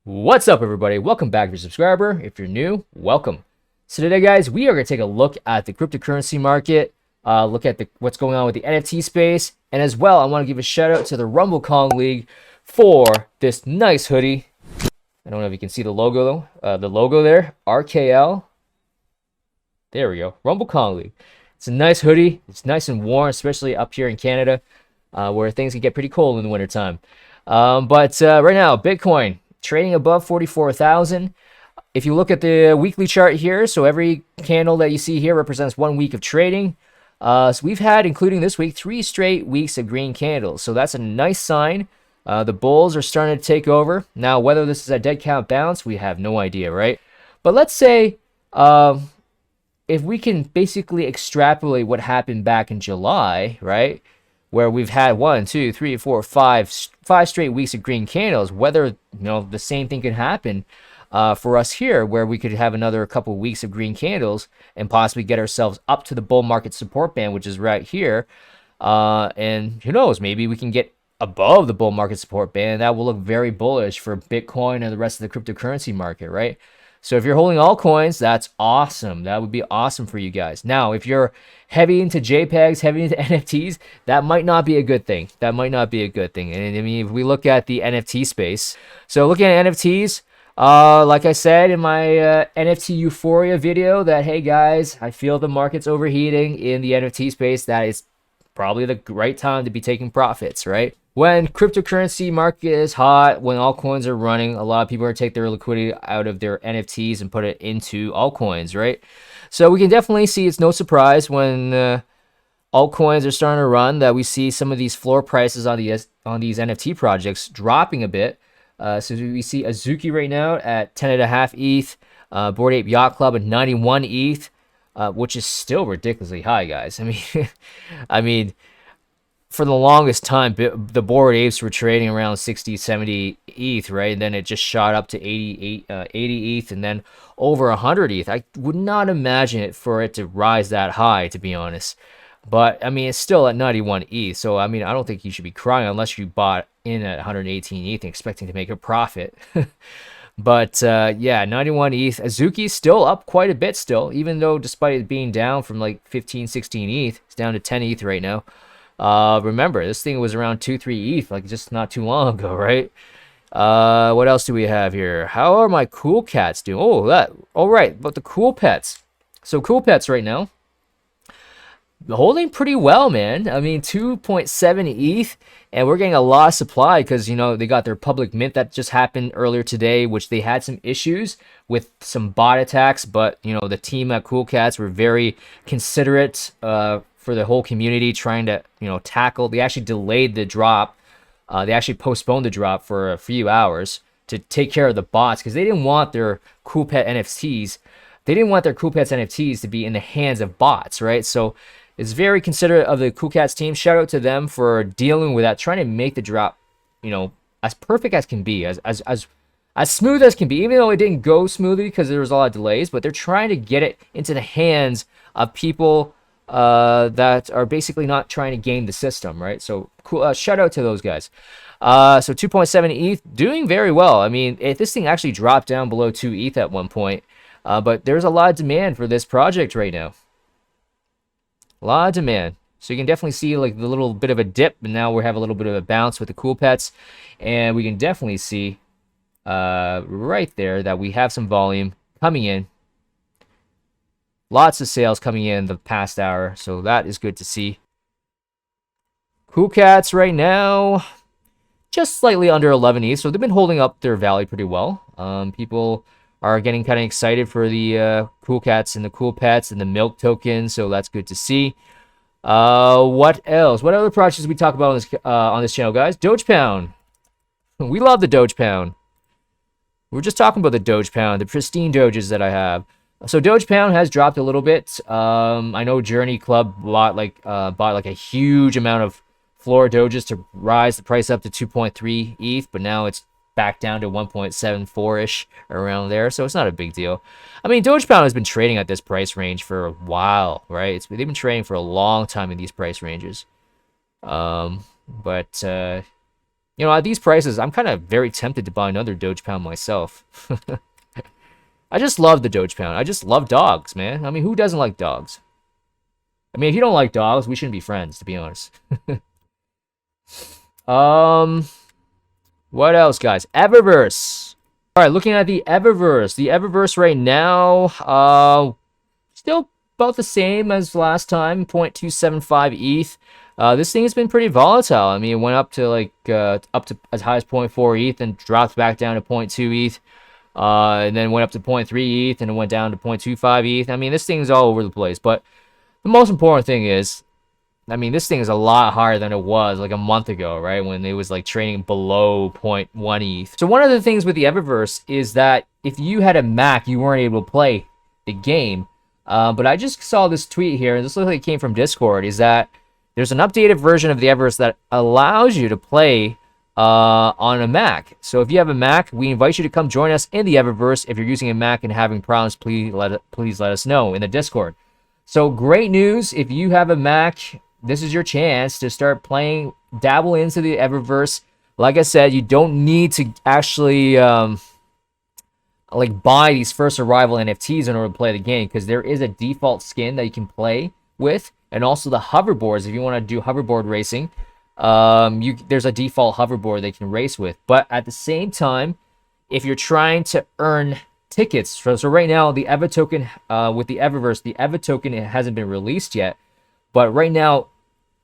What's up, everybody? Welcome back if you're a subscriber. If you're new, welcome. So today, guys, we are going to take a look at the cryptocurrency market, look at what's going on with the NFT space, and as well, I want to give a shout out to the RumbleCon League for this nice hoodie. I don't know if you can see the logo though. The logo there, RKL. There we go, RumbleCon League. It's a nice hoodie. It's nice and warm, especially up here in Canada, where things can get pretty cold in the wintertime. But right now, Bitcoin trading above 44,000. If you look at the weekly chart here, so every candle that you see here represents 1 week of trading. So we've had, including this week, 3 straight weeks of green candles. So that's a nice sign. The bulls are starting to take over. Now, whether this is a dead cat bounce, we have no idea, right? But let's say if we can basically extrapolate what happened back in July, right, where we've had 1, 2, 3, 4, 5 straight weeks of green candles, whether the same thing could happen for us here, where we could have another couple of weeks of green candles and possibly get ourselves up to the bull market support band, which is right here. And who knows, maybe we can get above the bull market support band. That will look very bullish for Bitcoin and the rest of the cryptocurrency market, right? So if you're holding altcoins, that's awesome. That would be awesome for you guys. Now, if you're heavy into JPEGs, heavy into NFTs, that might not be a good thing. That might not be a good thing. And I mean, if we look at the NFT space, so looking at NFTs, like I said in my NFT Euphoria video, that, hey guys, I feel the market's overheating in the NFT space. That is probably the right time to be taking profits, right? When cryptocurrency market is hot, when altcoins are running, a lot of people are take their liquidity out of their NFTs and put it into altcoins, right? So we can definitely see, it's no surprise when altcoins are starting to run, that we see some of these floor prices on these NFT projects dropping a bit. So we see Azuki right now at 10.5 ETH, Bored Ape Yacht Club at 91 ETH, which is still ridiculously high, guys. I mean, for the longest time, the Bored Apes were trading around 60, 70 ETH, right? And then it just shot up to 80 ETH and then over 100 ETH. I would not imagine it for it to rise that high, to be honest. But, I mean, it's still at 91 ETH. So, I mean, I don't think you should be crying unless you bought in at 118 ETH and expecting to make a profit. But, yeah, 91 ETH. Azuki's still up quite a bit still, even though despite it being down from like 15, 16 ETH, it's down to 10 ETH right now. Remember, this thing was around 2-3 ETH like just not too long ago, right? What else do we have here? How are my cool cats doing? All right, but the cool pets. So cool pets right now holding pretty well, man. I mean, 2.7 ETH, and we're getting a lot of supply because they got their public mint that just happened earlier today, which they had some issues with some bot attacks, but the team at Cool Cats were very considerate for the whole community, trying to tackle. They actually delayed the drop. They actually postponed the drop for a few hours to take care of the bots because they didn't want their Cool Pet NFTs. They didn't want their Cool Pets NFTs to be in the hands of bots, right? So it's very considerate of the Cool Cats team. Shout out to them for dealing with that, trying to make the drop, as perfect as can be, as smooth as can be, even though it didn't go smoothly because there was a lot of delays. But they're trying to get it into the hands of people that are basically not trying to game the system, right? So cool. Shout out to those guys. So 2.7 ETH doing very well. I mean, if this thing actually dropped down below 2 ETH at one point, but there's a lot of demand for this project right now. A lot of demand. So you can definitely see like the little bit of a dip, and now we have a little bit of a bounce with the cool pets, and we can definitely see right there that we have some volume coming in. Lots of sales coming in the past hour, so that is good to see. Cool Cats right now just slightly under 11 ETH, so they've been holding up their value pretty well. People are getting kind of excited for the Cool Cats and the Cool Pets and the Milk token, so that's good to see. What else? What other projects did we talk about on this channel, guys? Doge Pound. We love the Doge Pound. We're just talking about the Doge Pound, the pristine Doges that I have. So Doge Pound has dropped a little bit. I know Journey Club bought like a huge amount of floor Doges to rise the price up to 2.3 ETH, but now it's back down to 1.74-ish around there, so it's not a big deal. I mean, Doge Pound has been trading at this price range for a while, right? They've been trading for a long time in these price ranges. But You know, at these prices, I'm kind of very tempted to buy another Doge Pound myself. I just love the Doge Pound. I just love dogs, man. I mean, who doesn't like dogs? I mean, if you don't like dogs, we shouldn't be friends, to be honest. um, what else, guys? Evaverse. All right, looking at the Evaverse. The Evaverse right now, still about the same as last time, 0.275 ETH. This thing has been pretty volatile. I mean, it went up to like up to as high as 0.4 ETH and dropped back down to 0.2 ETH. And then went up to 0.3 ETH and it went down to 0.25 ETH. I mean, this thing's all over the place. But the most important thing is, I mean, this thing is a lot higher than it was like a month ago, right? When it was like trading below 0.1 ETH. So one of the things with the Evaverse is that if you had a Mac, you weren't able to play the game. But I just saw this tweet here, and this looks like it came from Discord, is that there's an updated version of the Evaverse that allows you to play on a Mac. So if you have a Mac, we invite you to come join us in the Evaverse. If you're using a Mac and having problems, please let us know in the Discord. So great news. If you have a Mac, this is your chance to start playing, dabble into the Evaverse. Like I said, you don't need to actually like buy these first arrival NFTs in order to play the game, because there is a default skin that you can play with, and also the hoverboards. If you want to do hoverboard racing, there's a default hoverboard they can race with. But at the same time, if you're trying to earn tickets, so right now the EVA token with the Evaverse, the EVA token, it hasn't been released yet, but right now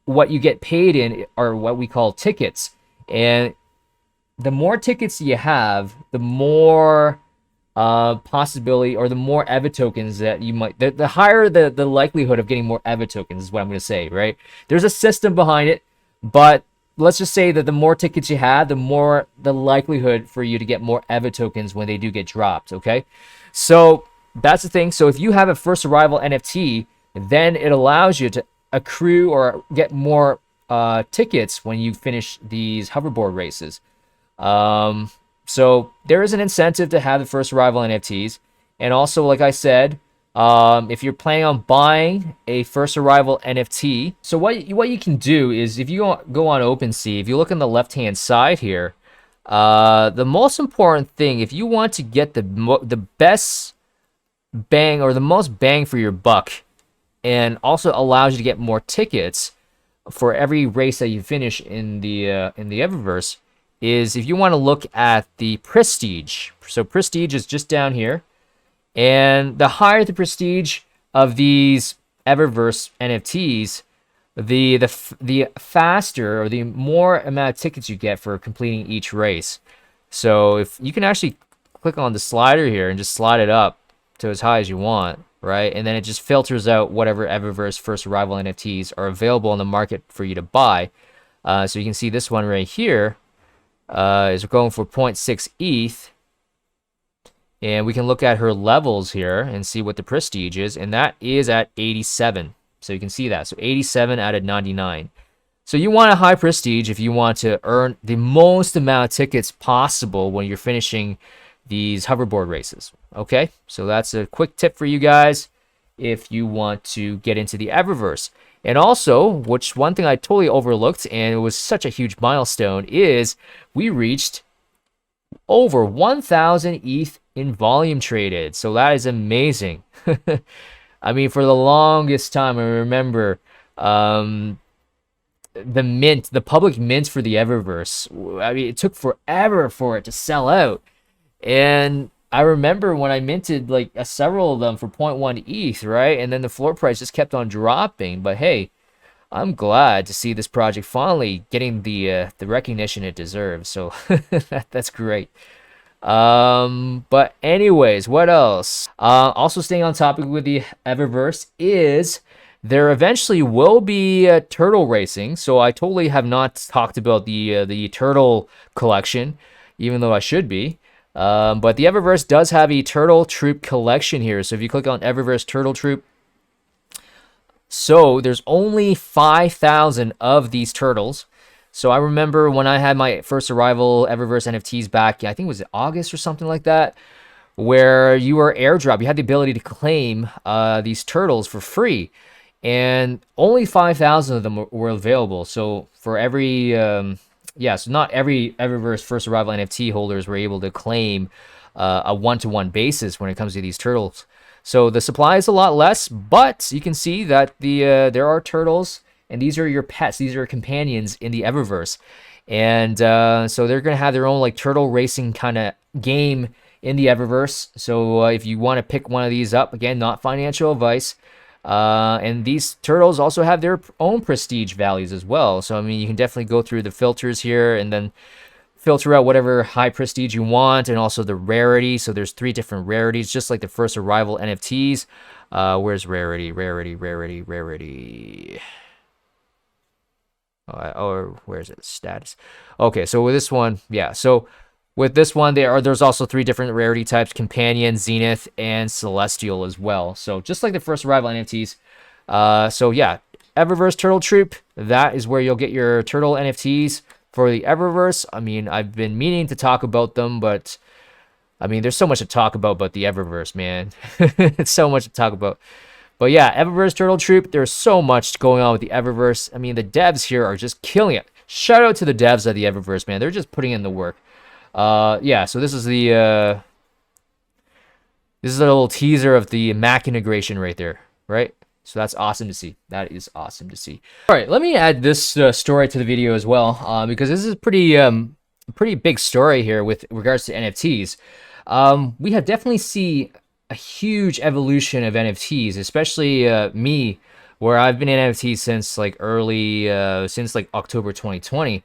what you get paid in are what we call tickets. And the more tickets you have, the more possibility, or the more EVA tokens that you might, the higher the likelihood of getting more EVA tokens is what I'm going to say, right? There's a system behind it, but let's just say that the more tickets you have, the more the likelihood for you to get more EVA tokens when they do get dropped, okay? So that's the thing. So if you have a first arrival NFT, then it allows you to accrue or get more tickets when you finish these hoverboard races. So there is an incentive to have the first arrival NFTs. And also, like I said, if you're planning on buying a first arrival NFT, so what you can do is, if you go on OpenSea, if you look on the left-hand side here, the most important thing, if you want to get the best bang, or the most bang for your buck, and also allows you to get more tickets for every race that you finish in the Evaverse, is if you want to look at the prestige. So prestige is just down here. And the higher the prestige of these Evaverse NFTs, the faster, or the more amount of tickets you get for completing each race. So if you can actually click on the slider here and just slide it up to as high as you want, right? And then it just filters out whatever Evaverse first arrival NFTs are available on the market for you to buy. So you can see this one right here is going for 0.6 ETH. And we can look at her levels here and see what the prestige is, and that is at 87. So you can see that. So 87 out of 99. So you want a high prestige if you want to earn the most amount of tickets possible when you're finishing these hoverboard races. Okay, so that's a quick tip for you guys if you want to get into the Evaverse. And also, which one thing I totally overlooked, and it was such a huge milestone, is we reached over 1,000 ETH in volume traded. So that is amazing. I mean, for the longest time, I remember the public mint for the Evaverse. I mean, it took forever for it to sell out. And I remember when I minted like several of them for 0.1 ETH, right? And then the floor price just kept on dropping. But hey, I'm glad to see this project finally getting the recognition it deserves. So that's great. But anyways, what else? Also staying on topic with the Evaverse is there eventually will be turtle racing. So I totally have not talked about the turtle collection, even though I should be. But the Evaverse does have a turtle troop collection here. So if you click on Evaverse turtle troop, so there's only 5,000 of these turtles. So I remember when I had my first arrival Evaverse NFTs back, I think it was August or something like that, where you were airdrop. You had the ability to claim these turtles for free, and only 5,000 of them were available. So for every yeah, so not every Eververse first arrival NFT holders were able to claim a one-to-one basis when it comes to these turtles. So the supply is a lot less, but you can see that there are turtles, and these are your pets. These are companions in the Eververse, and so they're gonna have their own like turtle racing kind of game in the Eververse. So if you want to pick one of these up, again, not financial advice. And these turtles also have their own prestige values as well. So, I mean, you can definitely go through the filters here and then filter out whatever high prestige you want, and also the rarity. So there's 3 different rarities, just like the first arrival NFTs. Where's rarity? Rarity. Or where is it? Status. Okay, so with this one, yeah. So with this one, there's also 3 different rarity types: Companion, Zenith, and Celestial as well. So just like the first arrival NFTs. So yeah, Eververse Turtle Troop, that is where you'll get your turtle NFTs for the Eververse. I mean, I've been meaning to talk about them, but I mean, there's so much to talk about the Eververse, man. It's so much to talk about. But yeah, Eververse Turtle Troop, there's so much going on with the Eververse. I mean, the devs here are just killing it. Shout out to the devs of the Eververse, man. They're just putting in the work. Yeah, so this is a little teaser of the Mac integration right there, right? So that's awesome to see. That is awesome to see. All right, let me add this story to the video as well, because this is a pretty big story here with regards to NFTs. We have definitely seen a huge evolution of NFTs, especially me, where I've been in NFTs since like since like October 2020.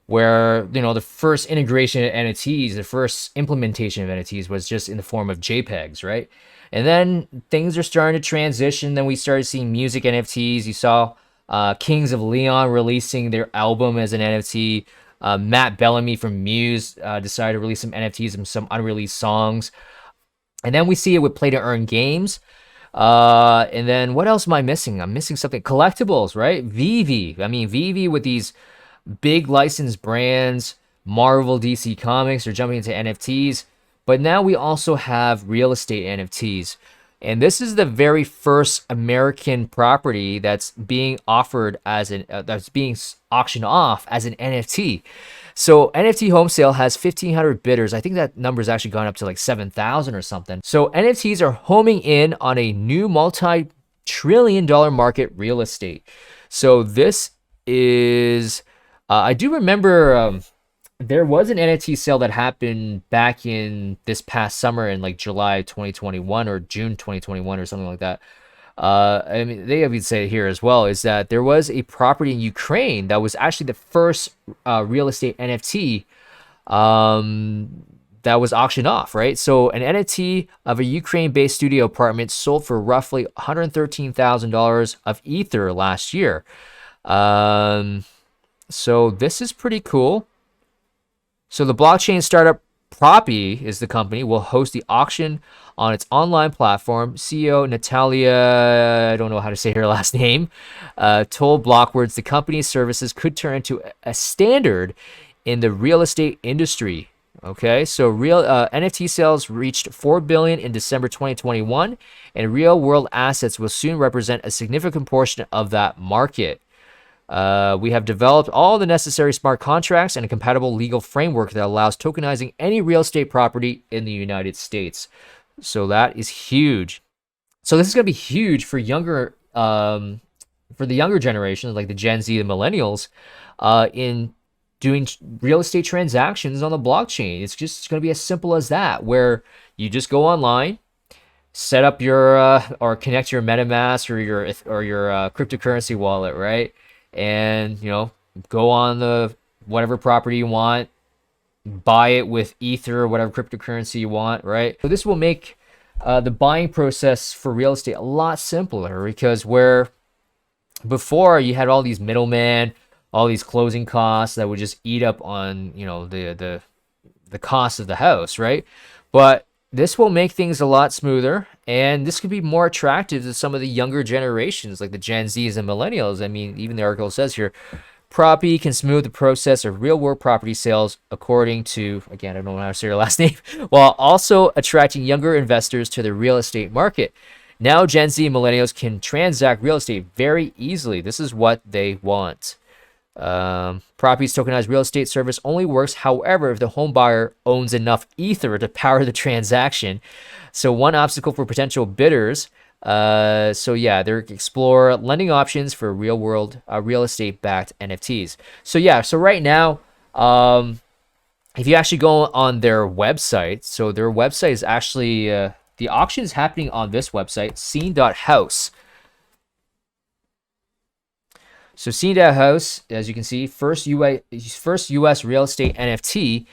Where, you know, the first integration of NFTs, the first implementation of NFTs was just in the form of JPEGs, right? And then things are starting to transition. Then we started seeing music NFTs. You saw Kings of Leon releasing their album as an NFT. Matt Bellamy from Muse decided to release some NFTs and some unreleased songs. And then we see it with Play to Earn games. And then what else am I missing? I'm missing something. Collectibles, right? Vivi. I mean, Vivi with these big licensed brands, Marvel, DC Comics are jumping into NFTs, but now we also have real estate NFTs. And this is the very first American property that's being offered as that's being auctioned off as an NFT. So NFT home sale has 1,500 bidders. I think that number's actually gone up to like 7,000 or something. So NFTs are homing in on a new multi-trillion-dollar market, real estate. So this is I do remember there was an NFT sale that happened back in this past summer in like July 2021 or June 2021 or something like that. I mean, they even say here as well is that there was a property in Ukraine that was actually the first real estate NFT that was auctioned off, right? So an NFT of a Ukraine-based studio apartment sold for roughly $113,000 of Ether last year. So this is pretty cool. So the blockchain startup Proppy is the company, will host the auction on its online platform. CEO Natalia, I don't know how to say her last name, told Blockwords the company's services could turn into a standard in the real estate industry. Okay, so real NFT sales reached $4 billion in December 2021, and real-world assets will soon represent a significant portion of that market. We have developed all the necessary smart contracts and a compatible legal framework that allows tokenizing any real estate property in the United States. So that is huge. So this is going to be huge for the younger generations, like the Gen Z, the millennials, in doing real estate transactions on the blockchain. It's just going to be as simple as that, where you just go online, set up your or connect your MetaMask or your cryptocurrency wallet, right? And, you know, go on the whatever property you want, buy it with Ether or whatever cryptocurrency you want, right? So this will make the buying process for real estate a lot simpler, because where before you had all these middlemen, all these closing costs that would just eat up on, you know, the cost of the house, right? But this will make things a lot smoother, and this could be more attractive to some of the younger generations, like the Gen Zs and millennials. I mean, even the article says here, Proppy can smooth the process of real-world property sales, according to, again, I don't know how to say your last name, while also attracting younger investors to the real estate market. Now, Gen Z and millennials can transact real estate very easily. This is what they want. Property's tokenized real estate service only works, however, if the home buyer owns enough ether to power the transaction. So one obstacle for potential bidders. So yeah, they're explore lending options for real world real estate backed NFTs. So yeah, so right now, if you actually go on their website, so their website is actually the auction is happening on this website, scene.house. So scene.house, as you can see, first US real estate NFT.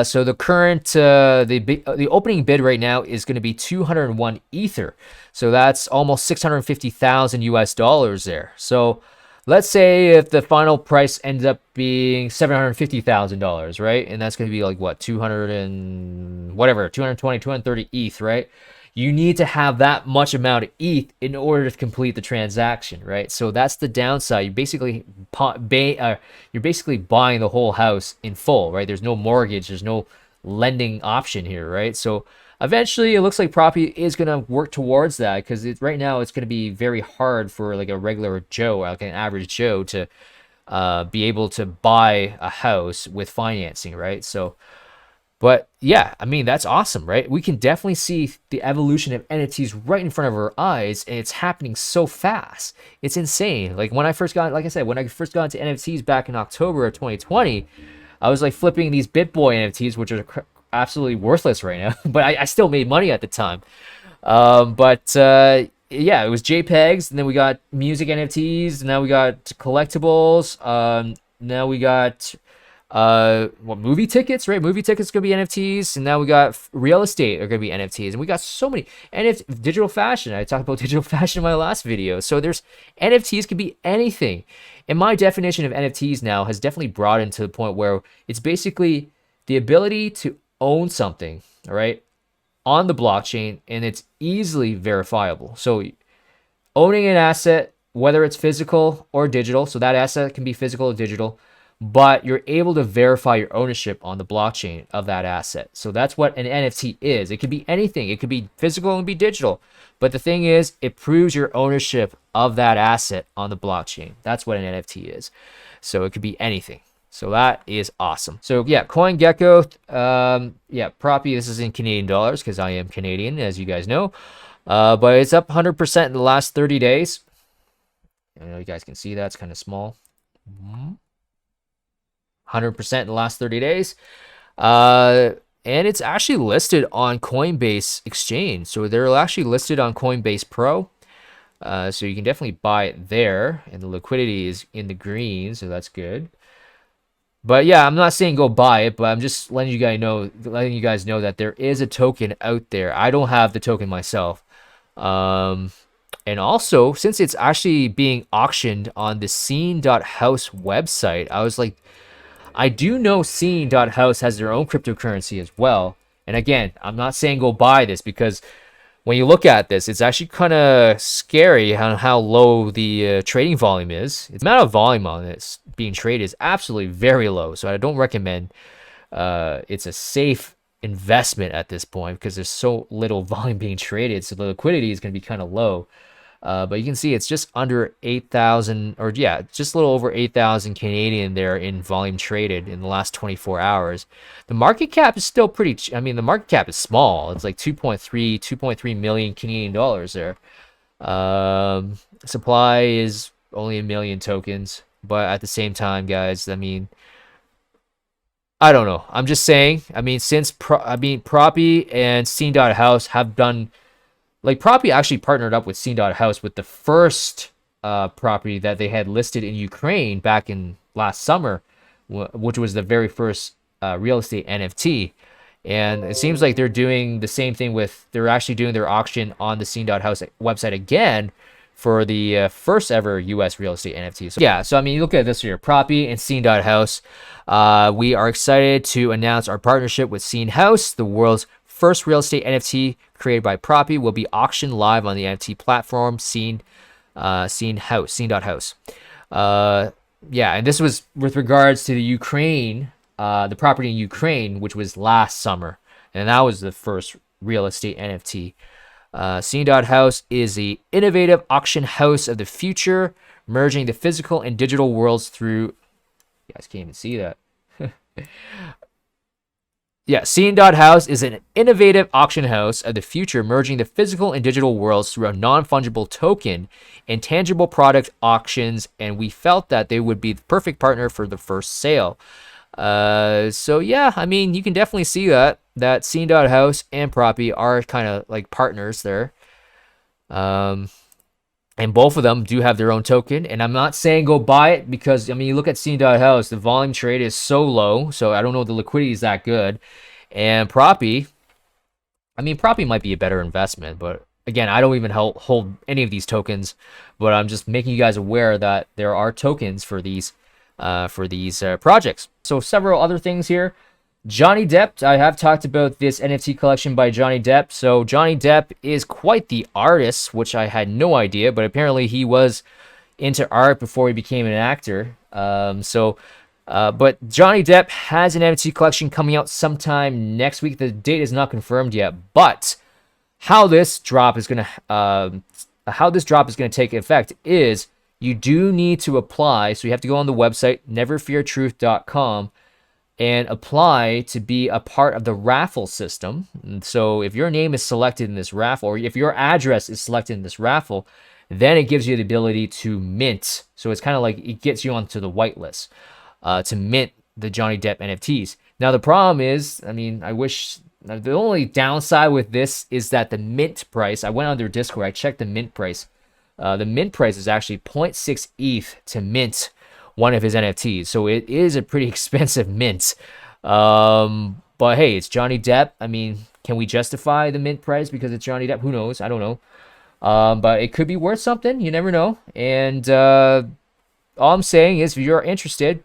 So the current the opening bid right now is going to be 201 ether. So that's almost 650,000 US dollars there. So let's say if the final price ends up being $750,000, right? And that's going to be like what, 200 and whatever, 220, 230 ETH, right? You need to have that much amount of ETH in order to complete the transaction, right? So that's the downside. You're basically buying the whole house in full, right? There's no mortgage, there's no lending option here, right? So eventually, it looks like property is going to work towards that, because right now it's going to be very hard for like a regular Joe, like an average Joe, to be able to buy a house with financing, right? So, but yeah, I mean, that's awesome, right? We can definitely see the evolution of NFTs right in front of our eyes, and it's happening so fast. It's insane. Like when I first got, like I said, when I first got into NFTs back in October of 2020, I was like flipping these BitBoy NFTs, which are absolutely worthless right now, but I still made money at the time. Yeah, it was JPEGs, and then we got music NFTs, and now we got collectibles. Now we got movie tickets, right? Movie tickets gonna be NFTs, and now we got real estate are gonna be NFTs, and we got so many digital fashion. I talked about digital fashion in my last video. So there's NFTs can be anything, and my definition of NFTs now has definitely broadened to the point where it's basically the ability to own something, all right, on the blockchain, and it's easily verifiable. So owning an asset, whether it's physical or digital, so that asset can be physical or digital, but you're able to verify your ownership on the blockchain of that asset. So that's what an NFT is. It could be anything. It could be physical and be digital. But the thing is, it proves your ownership of that asset on the blockchain. That's what an NFT is. So it could be anything. So that is awesome. So yeah, CoinGecko, yeah, Proppy, this is in Canadian dollars because I am Canadian, as you guys know. But it's up 100% in the last 30 days. I know you guys can see that. It's kind of small. 100% in the last 30 days. And it's actually listed on Coinbase Exchange. So they're actually listed on Coinbase Pro. So you can definitely buy it there. And the liquidity is in the green, so that's good. But yeah, I'm not saying go buy it, but I'm just letting you guys know that there is a token out there. I don't have the token myself. And also, since it's actually being auctioned on the scene.house website, I was like, I do know scene.house has their own cryptocurrency as well. And again, I'm not saying go buy this, because when you look at this, it's actually kind of scary how low the trading volume is. The amount of volume on this being traded is absolutely very low. So I don't recommend it's a safe investment at this point, because there's so little volume being traded. So the liquidity is going to be kind of low. But you can see it's just under 8,000, or yeah, just a little over 8,000 Canadian there in volume traded in the last 24 hours. The market cap is still pretty, I mean, the market cap is small. It's like 2.3 million Canadian dollars there. Supply is only 1 million tokens, but at the same time, guys, I mean, I don't know. I'm just saying, I mean, since Proppy and Scene.house have done, like, Proppy actually partnered up with Scene.house with the first property that they had listed in Ukraine back in last summer, which was the very first real estate NFT. And it seems like they're doing the same thing they're actually doing their auction on the Scene.house website again for the first ever US real estate NFT. So yeah, so I mean, you look at this here, Proppy and Scene.house. We are excited to announce our partnership with Scene.house, the world's first real estate NFT created by Proppy, will be auctioned live on the NFT platform Scene.house. Yeah, and this was with regards to the Ukraine, the property in Ukraine, which was last summer, and that was the first real estate NFT. Scene.house is the innovative auction house of the future, merging the physical and digital worlds through You guys can't even see that. Yeah, Scene.house is an innovative auction house of the future, merging the physical and digital worlds through a non-fungible token and tangible product auctions, and we felt that they would be the perfect partner for the first sale. So yeah, I mean, you can definitely see that Scene.house and Proppy are kind of like partners there. And both of them do have their own token. And I'm not saying go buy it because, I mean, you look at Scene.house, the volume trade is so low. So I don't know if the liquidity is that good. And Proppy, I mean, Proppy might be a better investment. But again, I don't even hold any of these tokens. But I'm just making you guys aware that there are tokens for these projects. So several other things here. Johnny Depp, I have talked about this NFT collection by Johnny Depp. So Johnny Depp is quite the artist, which I had no idea, but apparently he was into art before he became an actor. But Johnny Depp has an NFT collection coming out sometime next week. The date is not confirmed yet, but how this drop is gonna take effect is you do need to apply. So you have to go on the website neverfeartruth.com and apply to be a part of the raffle system. And so if your name is selected in this raffle, or if your address is selected in this raffle, then it gives you the ability to mint. So it's kind of like it gets you onto the whitelist to mint the Johnny Depp NFTs. Now the problem is, I mean, the only downside with this is that the mint price, I went on their Discord, I checked the mint price. The mint price is actually 0.6 ETH to mint one of his NFTs. So it is a pretty expensive mint. But hey, it's Johnny Depp. I mean, can we justify the mint price because it's Johnny Depp? Who knows? I don't know. But it could be worth something. You never know. And all I'm saying is if you're interested,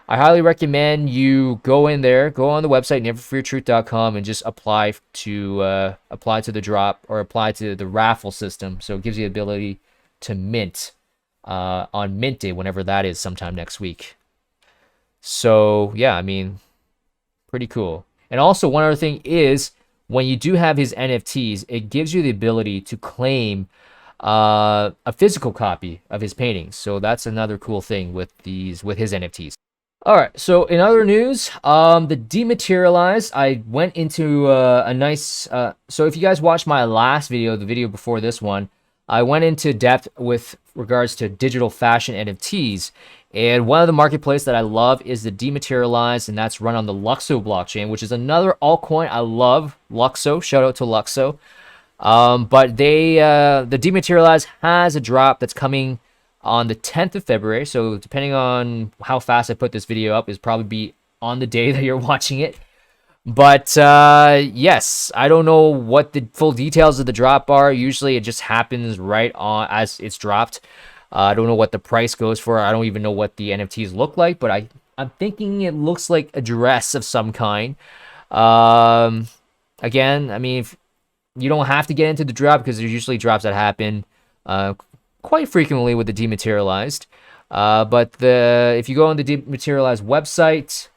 I highly recommend you go in there, go on the website, neverfeartruth.com, and just apply to the drop or apply to the raffle system. So it gives you the ability to mint on mint day, whenever that is, sometime next week. So yeah, I mean, pretty cool. And also one other thing is when you do have his NFTs, it gives you the ability to claim a physical copy of his paintings. So that's another cool thing with his NFTs. All right, so in other news, the Dematerialized, I went into a nice, so if you guys watched my last video, the video before this one, I went into depth with regards to digital fashion NFTs. And one of the marketplace that I love is the Dematerialized, and that's run on the Luxo blockchain, which is another altcoin I love. Luxo, shout out to Luxo. But the Dematerialized has a drop that's coming on the 10th of February. So depending on how fast I put this video up, is probably be on the day that you're watching it. But yes, I don't know what the full details of the drop are. Usually it just happens right on as it's dropped. I don't know what the price goes for. I don't even know what the NFTs look like, but I'm thinking it looks like a dress of some kind. Again, I mean, you don't have to get into the drop because there's usually drops that happen quite frequently with the Dematerialized. But if you go on the Dematerialized website,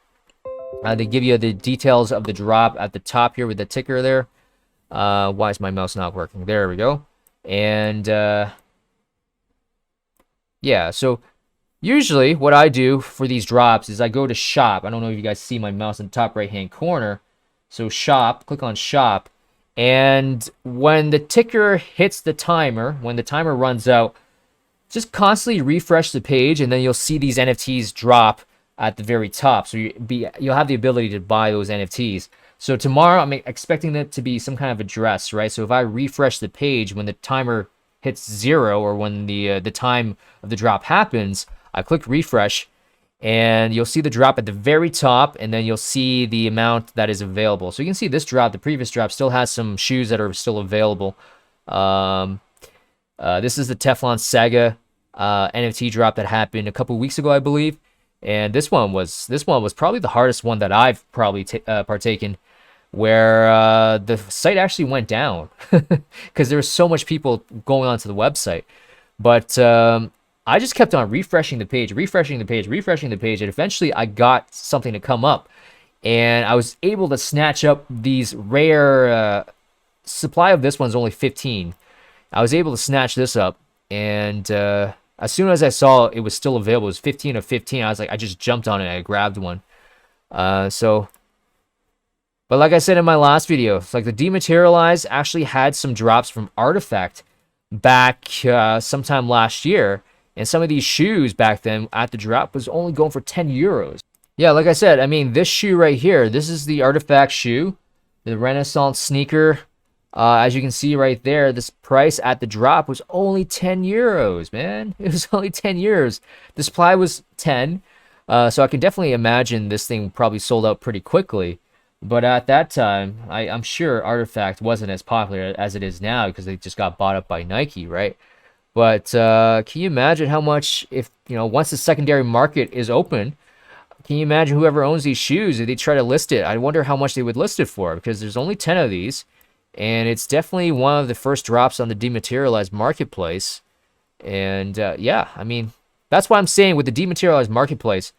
they give you the details of the drop at the top here with the ticker there. Why is my mouse not working? There we go. And yeah, so usually what I do for these drops is I go to shop. I don't know if you guys see my mouse in the top right hand corner. So shop, click on shop. And when the ticker hits the timer, when the timer runs out, just constantly refresh the page and then you'll see these NFTs drop at the very top. So you'll have the ability to buy those NFTs. So tomorrow I'm expecting it to be some kind of a dress, right? So if I refresh the page when the timer hits 0 or when the time of the drop happens, I click refresh and you'll see the drop at the very top, and then you'll see the amount that is available. So you can see this drop, the previous drop, still has some shoes that are still available. This is the Teflon Saga NFT drop that happened a couple weeks ago, I believe. And this one was probably the hardest one that I've probably partaken, where the site actually went down because there was so much people going onto the website. But I just kept on refreshing the page, and eventually I got something to come up, and I was able to snatch up these rare supply of this one's only 15. I was able to snatch this up, and As soon as I saw it was still available, it was 15 of 15. I was like, I just jumped on it. I grabbed one. So, but like I said in my last video, it's like the Dematerialized actually had some drops from Artifact back sometime last year. And some of these shoes back then at the drop was only going for 10 euros. Yeah, like I said, I mean, this shoe right here, this is the Artifact shoe, the Renaissance sneaker. As you can see right there, this price at the drop was only 10 euros, man. It was only 10 euros. The supply was 10. So I can definitely imagine this thing probably sold out pretty quickly. But at that time, I'm sure Artifact wasn't as popular as it is now because they just got bought up by Nike, right? But can you imagine how much, if, you know, once the secondary market is open, can you imagine whoever owns these shoes, if they try to list it? I wonder how much they would list it for, because there's only 10 of these. And it's definitely one of the first drops on the Dematerialized marketplace. And yeah, I mean, that's why I'm saying with the Dematerialized marketplace,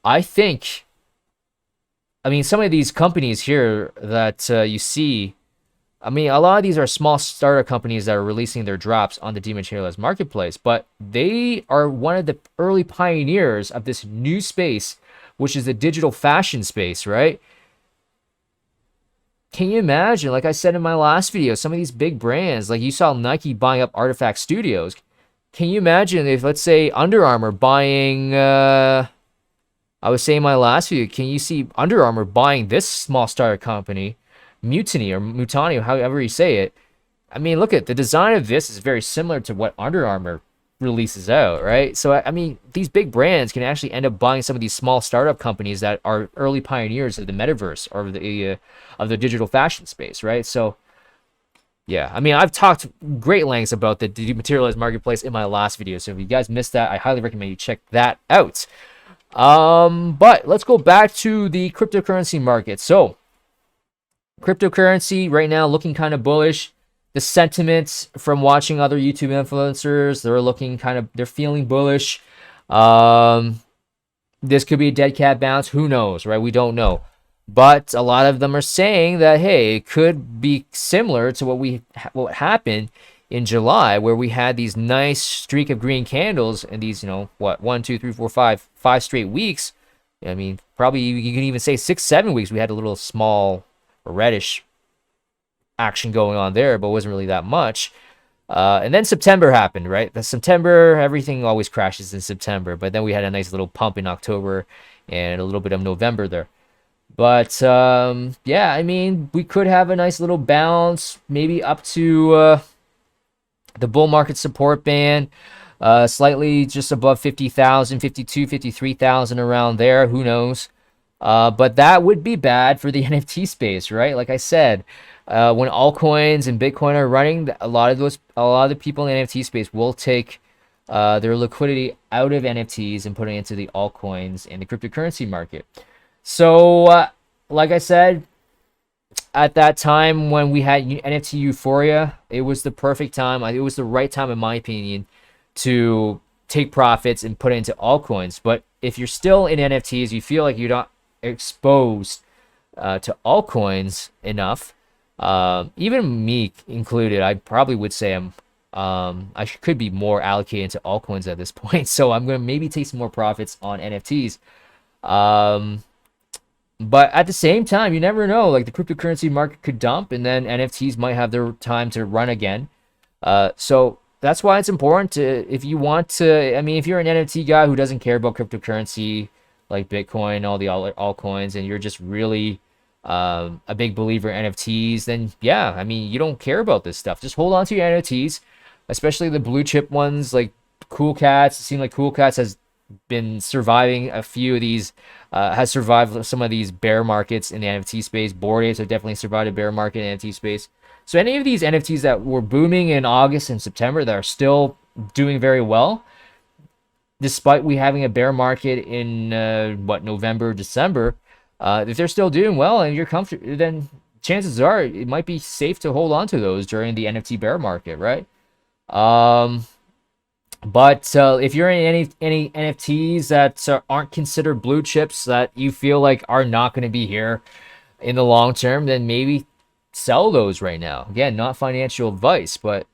I think, I mean, some of these companies here that you see, I mean, a lot of these are small startup companies that are releasing their drops on the Dematerialized marketplace, but they are one of the early pioneers of this new space, which is the digital fashion space, right? Can you imagine, like I said in my last video, some of these big brands, like you saw Nike buying up Artifact Studios. Can you imagine if, let's say, Under Armour buying, I was saying in my last video, can you see Under Armour buying this small startup company, Mutiny or Mutani, or however you say it? I mean, look at the design of this is very similar to what Under Armour releases out, right? So, I mean, these big brands can actually end up buying some of these small startup companies that are early pioneers of the metaverse or of the digital fashion space, right? So, yeah, I mean, I've talked great lengths about the Dematerialized marketplace in my last video. So if you guys missed that, I highly recommend you check that out. But let's go back to the cryptocurrency market. So, cryptocurrency right now looking kind of bullish. The sentiments from watching other YouTube influencers, they're feeling bullish. This could be a dead cat bounce. Who knows, right? We don't know. But a lot of them are saying that, hey, it could be similar to what happened in July, where we had these nice streak of green candles and these, 1, 2, 3, 4, 5 straight weeks. I mean, probably you can even say 6, 7 weeks. We had a little small reddish action going on there, but it wasn't really that much. And then September happened, right? September, everything always crashes in September, but then we had a nice little pump in October and a little bit of November there. But yeah, I mean, we could have a nice little bounce, maybe up to the bull market support band, slightly just above 50,000, 52, 53,000 around there. Who knows? But that would be bad for the NFT space, right? Like I said, when altcoins and Bitcoin are running, a lot of the people in the NFT space will take their liquidity out of NFTs and put it into the altcoins and the cryptocurrency market. So, like I said, at that time when we had NFT euphoria, it was the perfect time. It was the right time, in my opinion, to take profits and put it into altcoins. But if you're still in NFTs, you feel like you're not exposed to altcoins enough, even me included, I probably would say I could be more allocated to altcoins at this point. So I'm going to maybe take some more profits on NFTs. But at the same time, you never know. Like the cryptocurrency market could dump, and then NFTs might have their time to run again. So that's why it's important to, if you want to, I mean, if you're an NFT guy who doesn't care about cryptocurrency like Bitcoin, all the altcoins, and you're just really a big believer in NFTs, then yeah, I mean, you don't care about this stuff. Just hold on to your NFTs, especially the blue chip ones like Cool Cats. It seems like Cool Cats has been surviving a few of these, has survived some of these bear markets in the NFT space. Bored Apes have definitely survived a bear market in the NFT space. So any of these NFTs that were booming in August and September that are still doing very well, despite we having a bear market in November, December, if they're still doing well and you're comfortable, then chances are it might be safe to hold on to those during the NFT bear market, right? But if you're in any NFTs that aren't considered blue chips, that you feel like are not going to be here in the long term, then maybe sell those right now. Again, not financial advice, but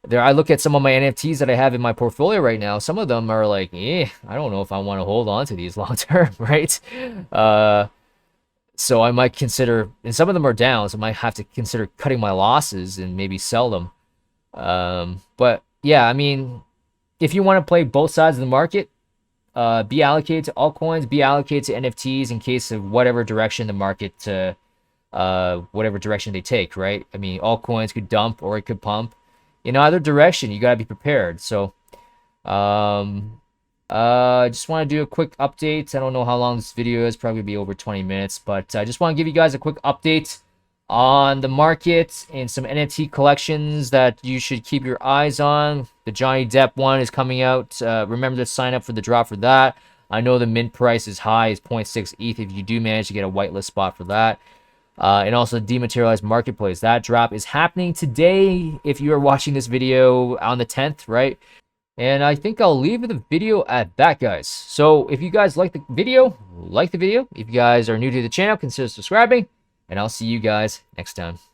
There, I look at some of my NFTs that I have in my portfolio right now. Some of them are like, I don't know if I want to hold on to these long term, right? Uh, so I might consider, and some of them are down, so I might have to consider cutting my losses and maybe sell them. But yeah, I mean, if you want to play both sides of the market, be allocated to altcoins, be allocated to NFTs in case of whatever direction the market, whatever direction they take, right? I mean, altcoins could dump or it could pump. In either direction, you gotta be prepared. So, I just want to do a quick update. I don't know how long this video is, probably be over 20 minutes, but I just want to give you guys a quick update on the market and some NFT collections that you should keep your eyes on. The Johnny Depp one is coming out. Remember to sign up for the drop for that. I know the mint price is high, it's 0.6 ETH if you do manage to get a whitelist spot for that. And also the Dematerialized Marketplace. That drop is happening today if you are watching this video on the 10th, right? And I think I'll leave the video at that, guys. So if you guys like the video, like the video. If you guys are new to the channel, consider subscribing. And I'll see you guys next time.